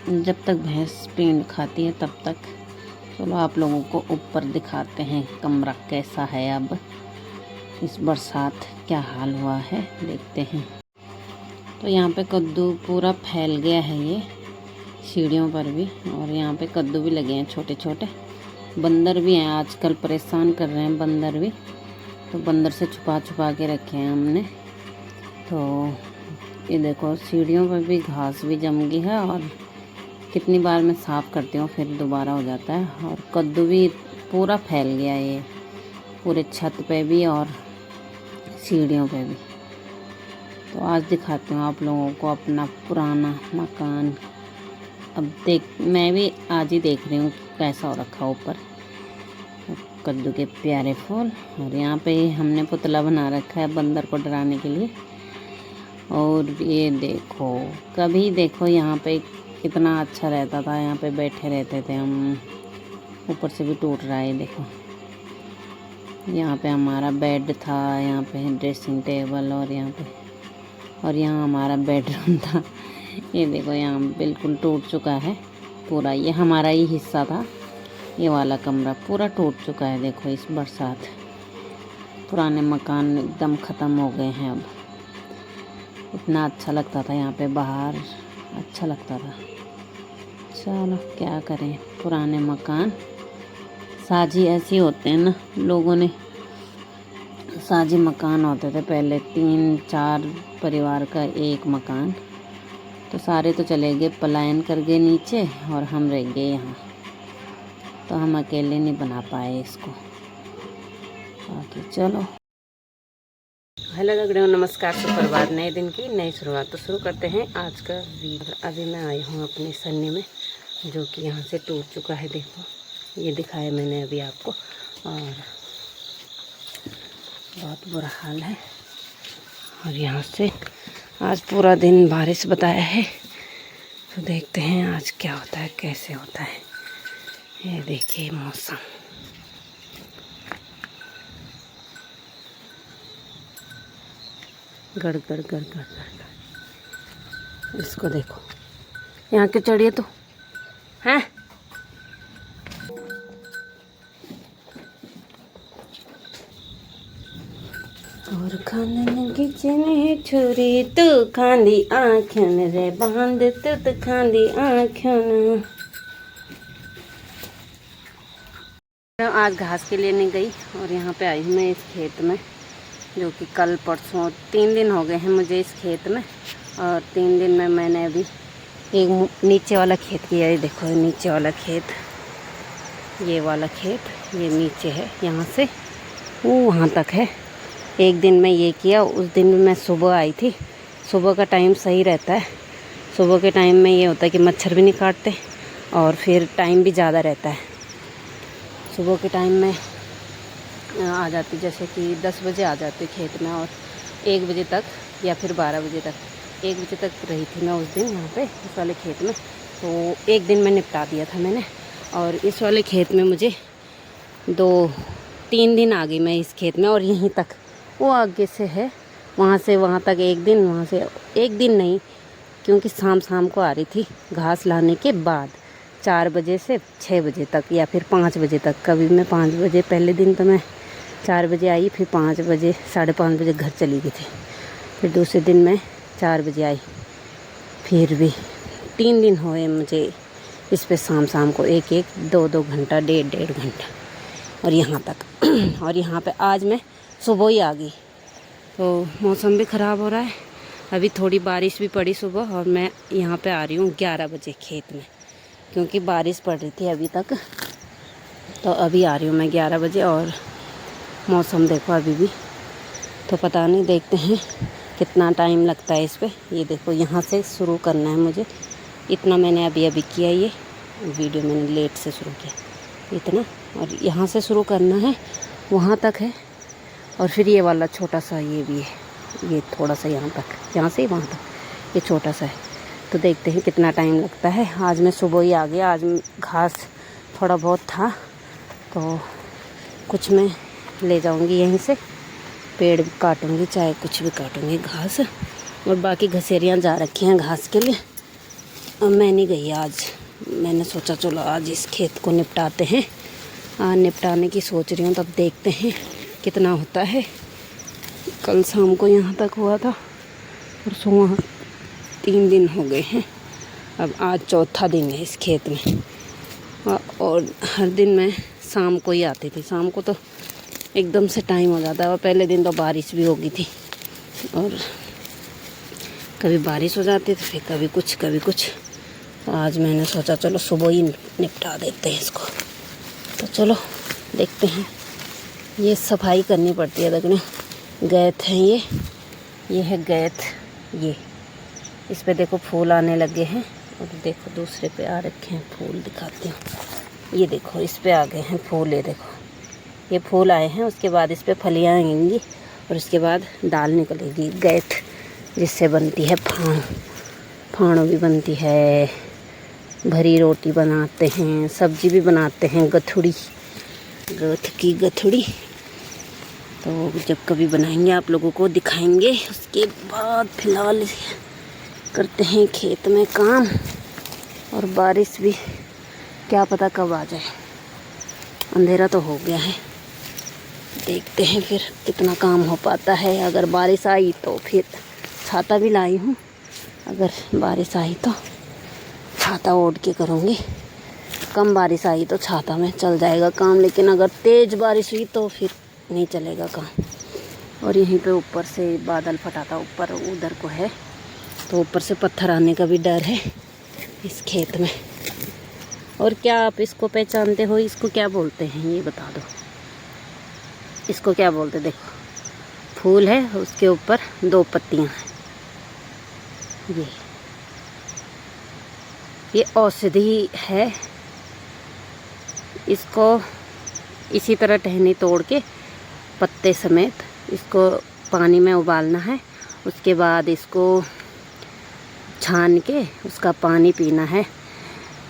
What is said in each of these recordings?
जब तक भैंस पेंड खाती है तब तक। चलो आप लोगों को ऊपर दिखाते हैं कमरा कैसा है। अब इस बरसात क्या हाल हुआ है देखते हैं। तो यहाँ पे कद्दू पूरा फैल गया है, ये सीढ़ियों पर भी, और यहाँ पे कद्दू भी लगे हैं छोटे छोटे। बंदर भी हैं, आजकल परेशान कर रहे हैं बंदर भी, तो बंदर से छुपा छुपा के रखे हैं हमने। तो ये देखो सीढ़ियों पर भी घास भी जम गई है, और कितनी बार मैं साफ़ करती हूँ फिर दोबारा हो जाता है। और कद्दू भी पूरा फैल गया, ये पूरे छत पे भी और सीढ़ियों पे भी। तो आज दिखाती हूँ आप लोगों को अपना पुराना मकान। अब मैं भी आज ही देख रही हूँ कैसा हो रखा ऊपर। कद्दू के प्यारे फूल, और यहाँ पे हमने पुतला बना रखा है बंदर को डराने के लिए। और ये देखो, कभी देखो यहाँ पे कितना अच्छा रहता था, यहाँ पे बैठे रहते थे हम। ऊपर से भी टूट रहा है, देखो। यहाँ पे हमारा बेड था, यहाँ पे ड्रेसिंग टेबल, और यहाँ हमारा बेडरूम था। ये देखो यहाँ बिल्कुल टूट चुका है पूरा। ये हमारा ही हिस्सा था, ये वाला कमरा पूरा टूट चुका है। देखो इस बरसात पुराने मकान एकदम ख़त्म हो गए हैं। अब इतना अच्छा लगता था यहाँ पे बाहर, अच्छा लगता था। चलो क्या करें, पुराने मकान साझी ऐसे होते हैं ना, लोगों ने साझी मकान होते थे पहले, 3-4 परिवार का एक मकान। तो सारे तो चले गए, पलायन कर गए नीचे, और हम रह गए यहाँ। तो हम अकेले नहीं बना पाए इसको। बाकी चलो, हेलो गगड़े, नमस्कार, सुप्रभात। नए दिन की नई शुरुआत। तो शुरू करते हैं आज का वीडियो। अभी मैं आई हूँ अपनी सन्नी में, जो कि यहाँ से टूट चुका है। देखो ये दिखाया मैंने अभी आपको, और बहुत बुरा हाल है। और यहाँ से आज पूरा दिन बारिश बताया है, तो देखते हैं आज क्या होता है, कैसे होता है। ये देखिए मौसम, गड़ गड़ गड़ गड़ गड़। इसको देखो, यहाँ क्यों चढ़िए तो हैं। और खाने किचने छुरी तू खांदी आँखन रे बांध, तू तो खांदी आँखन। आज घास के लिए नहीं गई, और यहाँ पे आई हूँ मैं इस खेत में, जो कि कल परसों 3 दिन हो गए हैं मुझे इस खेत में। और 3 दिन में मैंने अभी एक नीचे वाला खेत किया। ये देखो नीचे वाला खेत, ये वाला खेत ये नीचे है, यहाँ से वो वहाँ तक है। एक दिन मैं ये किया, उस दिन भी मैं सुबह आई थी। सुबह का टाइम सही रहता है, सुबह के टाइम में ये होता है कि मच्छर भी नहीं काटते, और फिर टाइम भी ज़्यादा रहता है। सुबह के टाइम में आ जाती, जैसे कि 10 बजे आ जाती खेत में, और 1 बजे तक या फिर 12 बजे तक, 1 बजे तक रही थी मैं उस दिन यहाँ पे इस वाले खेत में। तो एक दिन में निपटा दिया था मैंने। और इस वाले खेत में मुझे 2-3 दिन आ गई मैं इस खेत में। और यहीं तक, वो आगे से है, वहाँ से वहाँ तक 1 दिन, वहाँ से 1 दिन नहीं, क्योंकि शाम को आ रही थी घास लाने के बाद, 4 बजे से 6 बजे तक या फिर 5 बजे तक। कभी मैं 5 बजे, पहले दिन तो मैं 4 बजे आई, फिर 5 बजे 5:30 बजे घर चली गई थी। फिर दूसरे दिन मैं 4 बजे आई। फिर भी 3 दिन हुए मुझे इस पे शाम को 1-1, 2-2 घंटा, 1.5 घंटा, और यहाँ तक। और यहाँ पे आज मैं सुबह ही आ गई। तो मौसम भी ख़राब हो रहा है, अभी थोड़ी बारिश भी पड़ी सुबह, और मैं यहाँ पे आ रही हूँ 11 बजे खेत में, क्योंकि बारिश पड़ रही थी अभी तक। तो अभी आ रही हूँ मैं 11 बजे, और मौसम देखो अभी भी, तो पता नहीं, देखते हैं कितना टाइम लगता है इस पे। ये देखो यहाँ से शुरू करना है मुझे, इतना मैंने अभी किया। ये वीडियो मैंने लेट से शुरू किया इतना, और यहाँ से शुरू करना है, वहाँ तक है। और फिर ये वाला छोटा सा ये भी है, ये थोड़ा सा यहाँ तक, यहाँ से वहाँ तक ये छोटा सा है। तो देखते हैं कितना टाइम लगता है। आज मैं सुबह ही आ गया, आज घास थोड़ा बहुत था, तो कुछ मैं ले जाऊंगी यहीं से, पेड़ भी काटूंगी, चाहे कुछ भी काटूंगी घास। और बाकी घसेरियाँ जा रखी हैं घास के लिए, मैं नहीं गई आज। मैंने सोचा चलो आज इस खेत को निपटाते हैं। आज निपटाने की सोच रही हूँ, तब देखते हैं कितना होता है। कल शाम को यहाँ तक हुआ था, परसों वहाँ 3 दिन हो गए हैं। अब आज चौथा दिन है इस खेत में। और हर दिन मैं शाम को ही आती थी। शाम को तो एकदम से टाइम हो जाता है। और पहले दिन तो बारिश भी हो गई थी, और कभी बारिश हो जाती थी, फिर कभी कुछ कभी कुछ। तो आज मैंने सोचा चलो सुबह ही निपटा देते हैं इसको। तो चलो देखते हैं। ये सफाई करनी पड़ती है। देखने गैत है ये है गैत। ये इस पे देखो फूल आने लगे हैं, और देखो दूसरे पे आ रखे हैं फूल। दिखाती हूँ, ये देखो इस पे आ गए हैं फूल। ये देखो ये फूल आए हैं, उसके बाद इस पे फलियाँ आएंगी, और उसके बाद दाल निकलेगी गैत, जिससे बनती है फाण। फाण भी बनती है, भरी रोटी बनाते हैं, सब्जी भी बनाते हैं, गथुड़ी, गथ की गथुड़ी। तो जब कभी बनाएंगे आप लोगों को दिखाएंगे। उसके बाद फ़िलहाल करते हैं खेत में काम। और बारिश भी क्या पता कब आ जाए, अंधेरा तो हो गया है। देखते हैं फिर कितना काम हो पाता है। अगर बारिश आई तो फिर छाता भी लाई हूँ। अगर बारिश आई तो छाता ओढ़ के करूँगी। कम बारिश आई तो छाता में चल जाएगा काम, लेकिन अगर तेज़ बारिश हुई तो फिर नहीं चलेगा काम। और यहीं पे ऊपर से बादल फटा था, ऊपर उधर को है, तो ऊपर से पत्थर आने का भी डर है इस खेत में। और क्या आप इसको पहचानते हो? इसको क्या बोलते हैं ये बता दो। इसको क्या बोलते? देखो फूल है, उसके ऊपर 2 पत्तियां हैं। ये औषधि है। इसको इसी तरह टहनी तोड़ के पत्ते समेत इसको पानी में उबालना है। उसके बाद इसको छान के उसका पानी पीना है,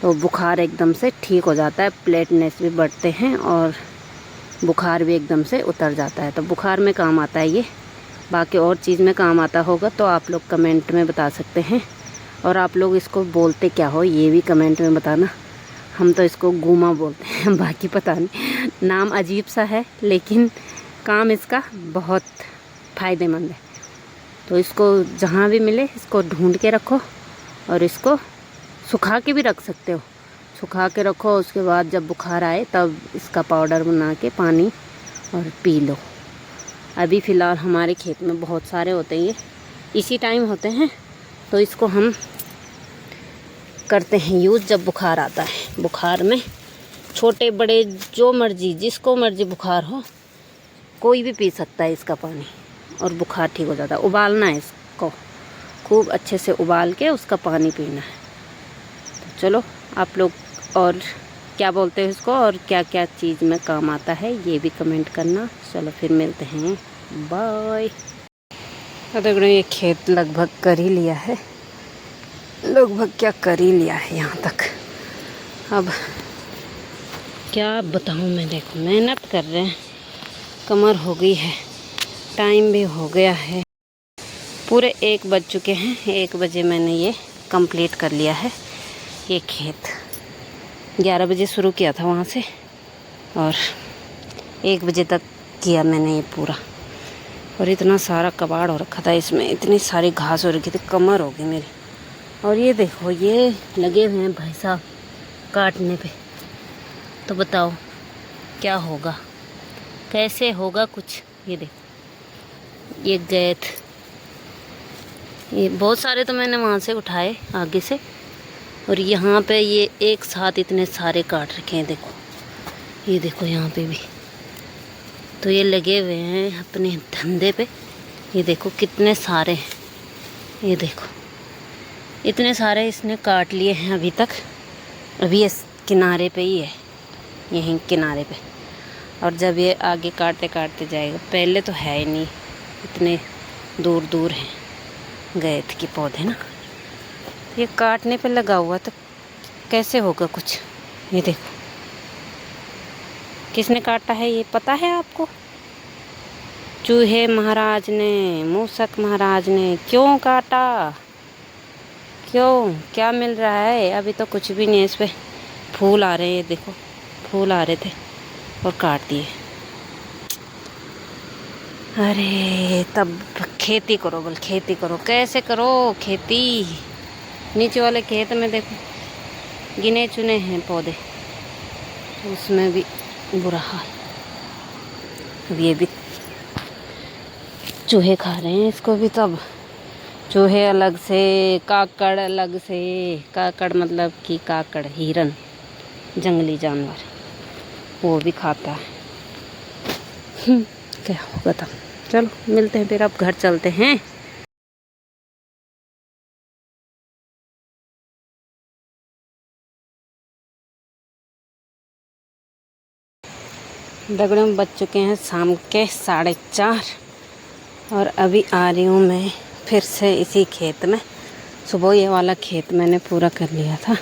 तो बुखार एकदम से ठीक हो जाता है। प्लेटलेट्स भी बढ़ते हैं और बुखार भी एकदम से उतर जाता है। तो बुखार में काम आता है ये। बाकी और चीज़ में काम आता होगा तो आप लोग कमेंट में बता सकते हैं। और आप लोग इसको बोलते क्या हो ये भी कमेंट में बताना। हम तो इसको गूमा बोलते हैं, बाकी पता नहीं। नाम अजीब सा है, लेकिन काम इसका बहुत फ़ायदेमंद है। तो इसको जहाँ भी मिले इसको ढूंढ के रखो, और इसको सुखा के भी रख सकते हो। सुखा के रखो, उसके बाद जब बुखार आए तब इसका पाउडर बना के पानी और पी लो। अभी फ़िलहाल हमारे खेत में बहुत सारे होते हैं, ये इसी टाइम होते हैं। तो इसको हम करते हैं यूज़ जब बुखार आता है। बुखार में छोटे बड़े जो मर्जी, जिसको मर्जी बुखार हो, कोई भी पी सकता है इसका पानी, और बुखार ठीक हो जाता है। उबालना है इसको, खूब अच्छे से उबाल के उसका पानी पीना है। तो चलो आप लोग और क्या बोलते हो इसको, और क्या क्या चीज़ में काम आता है ये भी कमेंट करना। चलो फिर मिलते हैं, बाय। तो देखो ये खेत लगभग कर ही लिया है, लगभग क्या कर ही लिया है यहाँ तक। अब क्या बताऊँ मैं, देखो मेहनत कर रहे हैं, कमर हो गई है, टाइम भी हो गया है। पूरे 1 बज चुके हैं। 1 बजे मैंने ये कंप्लीट कर लिया है। ये खेत 11 बजे शुरू किया था वहाँ से, और 1 बजे तक किया मैंने ये पूरा। और इतना सारा कबाड़ हो रखा था इसमें, इतनी सारी घास हो रखी थी, कमर हो गई मेरी। और ये देखो ये लगे हुए हैं भाई साहब काटने पे। तो बताओ क्या होगा, कैसे होगा कुछ। ये देखो ये गैत, ये बहुत सारे तो मैंने वहाँ से उठाए आगे से, और यहाँ पे ये एक साथ इतने सारे काट रखे हैं। देखो ये देखो यहाँ पे भी। तो ये लगे हुए हैं अपने धंधे पे। ये देखो कितने सारे हैं, ये देखो इतने सारे इसने काट लिए हैं अभी तक। अभी इस किनारे पे ही है, यहीं किनारे पे। और जब ये आगे काटते काटते जाएगा, पहले तो है ही नहीं, इतने दूर दूर हैं गैत के पौधे ना। ये काटने पे लगा हुआ तो कैसे होगा कुछ। ये देखो किसने काटा है ये पता है आपको? चूहे महाराज ने, मूसक महाराज ने क्यों काटा? क्यों, क्या मिल रहा है? अभी तो कुछ भी नहीं है। इस पे फूल आ रहे हैं, देखो फूल आ रहे थे और काट दिए। अरे तब खेती करो, बोल खेती करो। कैसे करो खेती? नीचे वाले खेत में देखो गिने चुने हैं पौधे, उसमें भी बुरा हाल। अब ये भी चूहे खा रहे हैं इसको भी। तब चूहे अलग से, काकड़ अलग से। काकड़ मतलब कि काकड़ हिरन, जंगली जानवर, वो भी खाता है। क्या होगा तब। चलो मिलते हैं फिर, अब घर चलते हैं। दगड़ों में बज चुके हैं शाम के 4:30 और अभी आ रही हूँ मैं फिर से इसी खेत में। सुबह ये वाला खेत मैंने पूरा कर लिया था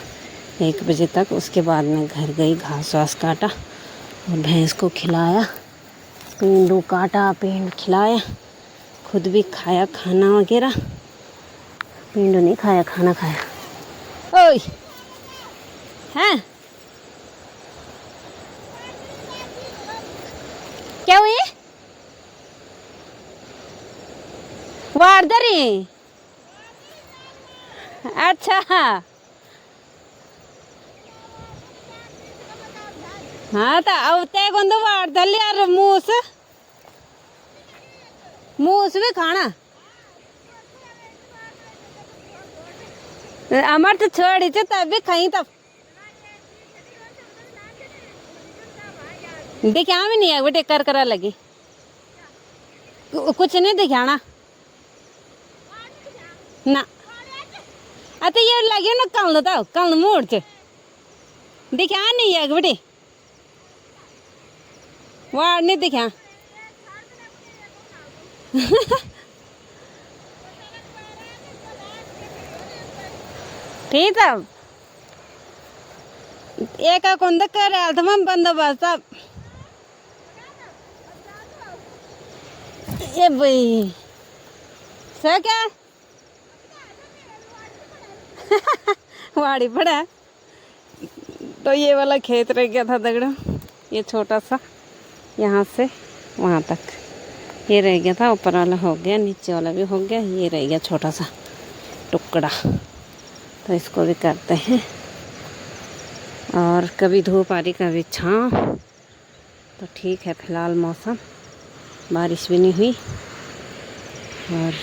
1 बजे तक। उसके बाद मैं घर गई, घास वास काटा और भैंस को खिलाया, पींडू काटा, पींड खिलाया, खुद भी खाया खाना वगैरह। पींडू नहीं खाया, खाना खाया। ओए हैं, क्या हुई? वारदरी, अच्छा हाँ तो अब तेगोंद वारदली यार। मूस भी खाना अमर तो छोड़ी थे तब भी खाई। तब दिखा भी नहीं है बेटे, कर करा लगी कुछ नहीं दिखाना ना। अत ये लगे ना कल तो कल मूड च दिखा नहीं है बेटे, वाड़ नहीं दिखा। ठीक है, एक कुंद कर बंदोबस्त। अब ये भाई सर क्या वाड़ी पड़ा। तो ये वाला खेत रह गया था दगड़ों, ये छोटा सा यहाँ से वहाँ तक ये रह गया था। ऊपर वाला हो गया, नीचे वाला भी हो गया, ये रह गया छोटा सा टुकड़ा। तो इसको भी करते हैं। और कभी धूप आ रही कभी छाँव, तो ठीक है। फ़िलहाल मौसम, बारिश भी नहीं हुई। और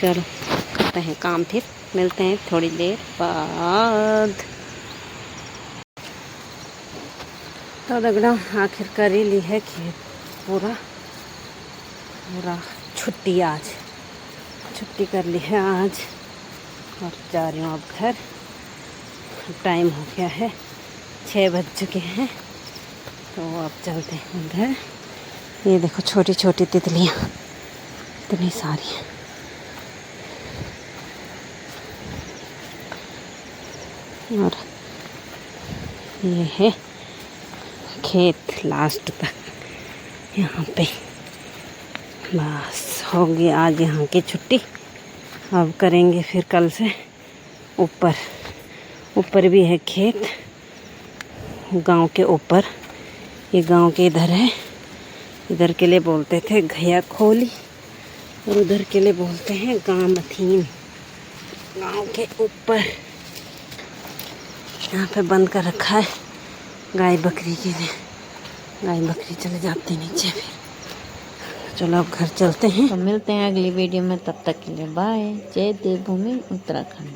चलो करते हैं काम, फिर मिलते हैं थोड़ी देर बाद। तो दगड़ा आखिर कर ही ली है खेत पूरा छुट्टी। आज छुट्टी कर ली है आज और जा रही हूँ अब घर। टाइम हो गया है, 6 बज चुके हैं, तो अब चलते हैं घर। ये देखो छोटी छोटी तितलियाँ इतनी सारी हैं। और ये है खेत लास्ट तक यहाँ पे। बस हो गई आज यहाँ की छुट्टी। अब करेंगे फिर कल से ऊपर भी है खेत, गांव के ऊपर। ये गांव के इधर है, इधर के लिए बोलते थे घया खोली और उधर के लिए बोलते हैं गामथीन। गांव के ऊपर यहाँ पे बंद कर रखा है गाय बकरी के लिए। गाय बकरी चले जाते नीचे। फिर चलो अब घर चलते हैं। तो मिलते हैं अगली वीडियो में, तब तक के लिए बाय। जय देवभूमि उत्तराखंड।